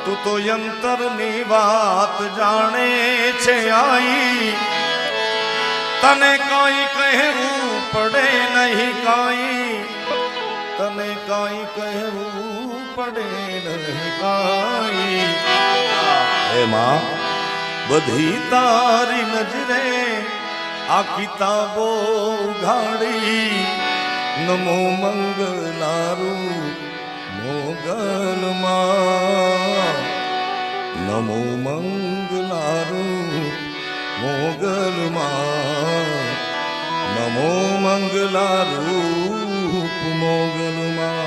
તું તો અંતરની વાત જાણે છે આઈ તને કઈ કહેવું પડે નહીં કાઈ તને કઈ કહેવું પડે નહીં કાઈ હે માં બધી તારી નજરે આ કિતાબો ઉઘાડી નમો મંગલારું મોગલમાં નમો મંગલારું મોગલમાં નમો મંગલારૂપ મોગલમાં